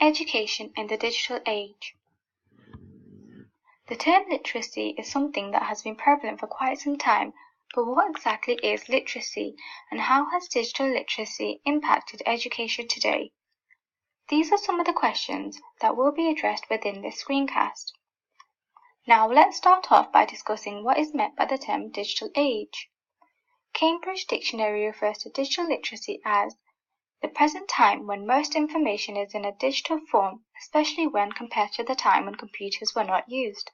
Education in the digital age. The term literacy is something that has been prevalent for quite some time, but what exactly is literacy, and how has digital literacy impacted education today? These are some of the questions that will be addressed within this screencast. Now let's start off by discussing what is meant by the term digital age. Cambridge Dictionary refers to digital literacy as the present time when most information is in a digital form, especially when compared to the time when computers were not used.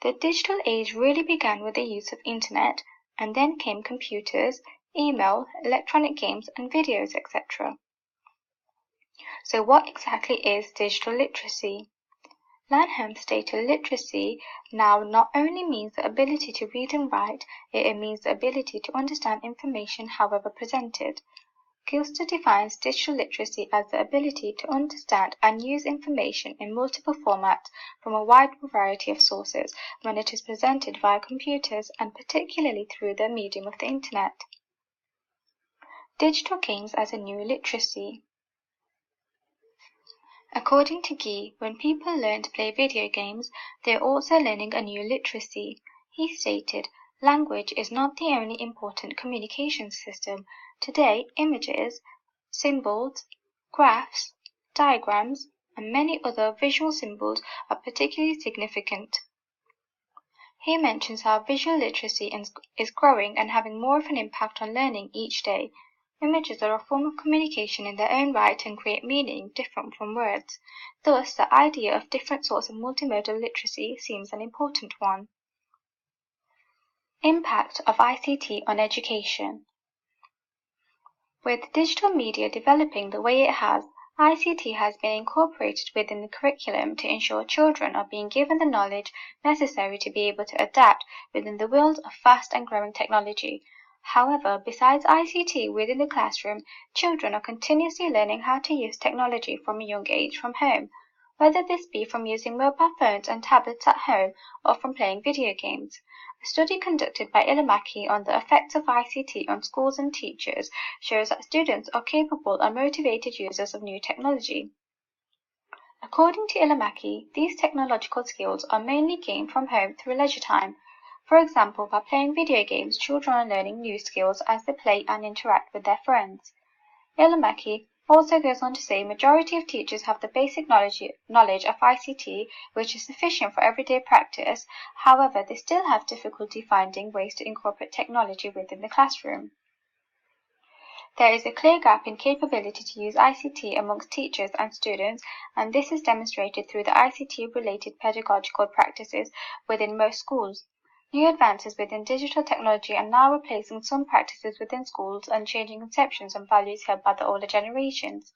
The digital age really began with the use of internet, and then came computers, email, electronic games, and videos, etc. So what exactly is digital literacy? Lanham stated literacy now not only means the ability to read and write, it means the ability to understand information however presented. Gilster defines digital literacy as the ability to understand and use information in multiple formats from a wide variety of sources when it is presented via computers and particularly through the medium of the internet. Digital games as a new literacy. According to Guy, when people learn to play video games, they are also learning a new literacy. He stated, language is not the only important communication system. Today, images, symbols, graphs, diagrams, and many other visual symbols are particularly significant. He mentions how visual literacy is growing and having more of an impact on learning each day. Images are a form of communication in their own right and create meaning different from words. Thus, the idea of different sorts of multimodal literacy seems an important one. Impact of ICT on education. With digital media developing the way it has, ICT has been incorporated within the curriculum to ensure children are being given the knowledge necessary to be able to adapt within the world of fast and growing technology. However, besides ICT within the classroom, children are continuously learning how to use technology from a young age from home, whether this be from using mobile phones and tablets at home or from playing video games. A study conducted by Ilamaki on the effects of ICT on schools and teachers shows that students are capable and motivated users of new technology. According to Ilamaki, these technological skills are mainly gained from home through leisure time. For example, by playing video games, children are learning new skills as they play and interact with their friends. Ilamaki also goes on to say majority of teachers have the basic knowledge of ICT, which is sufficient for everyday practice. However, they still have difficulty finding ways to incorporate technology within the classroom. There is a clear gap in capability to use ICT amongst teachers and students, and this is demonstrated through the ICT-related pedagogical practices within most schools. New advances within digital technology are now replacing some practices within schools and changing conceptions and values held by the older generations.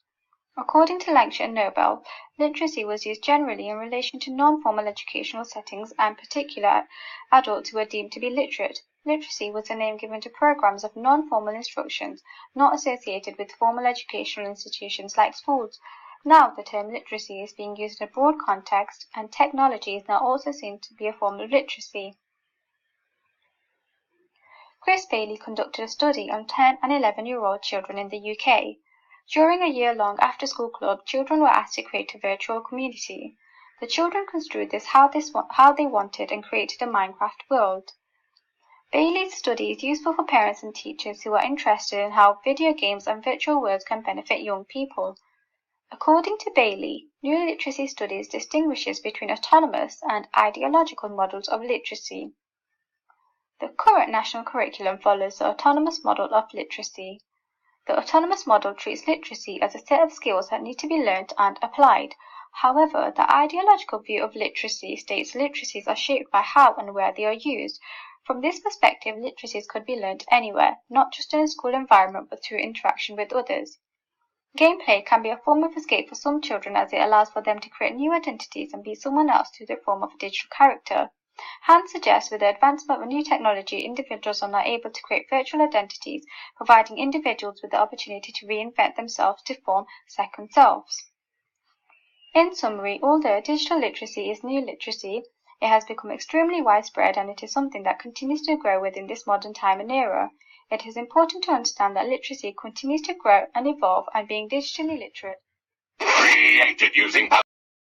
According to Lancashire and Nobel, literacy was used generally in relation to non-formal educational settings and particular adults who were deemed to be literate. Literacy was a name given to programs of non-formal instructions, not associated with formal educational institutions like schools. Now the term literacy is being used in a broad context, and technology is now also seen to be a form of literacy. Chris Bailey conducted a study on 10 and 11-year-old children in the UK. During a year-long after-school club, children were asked to create a virtual community. The children construed this how they wanted and created a Minecraft world. Bailey's study is useful for parents and teachers who are interested in how video games and virtual worlds can benefit young people. According to Bailey, new literacy studies distinguishes between autonomous and ideological models of literacy. The current national curriculum follows the autonomous model of literacy. The autonomous model treats literacy as a set of skills that need to be learnt and applied. However, the ideological view of literacy states literacies are shaped by how and where they are used. From this perspective, literacies could be learnt anywhere, not just in a school environment but through interaction with others. Gameplay can be a form of escape for some children as it allows for them to create new identities and be someone else through the form of a digital character. Hans suggests with the advancement of new technology, individuals are now able to create virtual identities, providing individuals with the opportunity to reinvent themselves to form second selves. In summary, although digital literacy is new literacy, it has become extremely widespread and it is something that continues to grow within this modern time and era. It is important to understand that literacy continues to grow and evolve, and being digitally literate Created using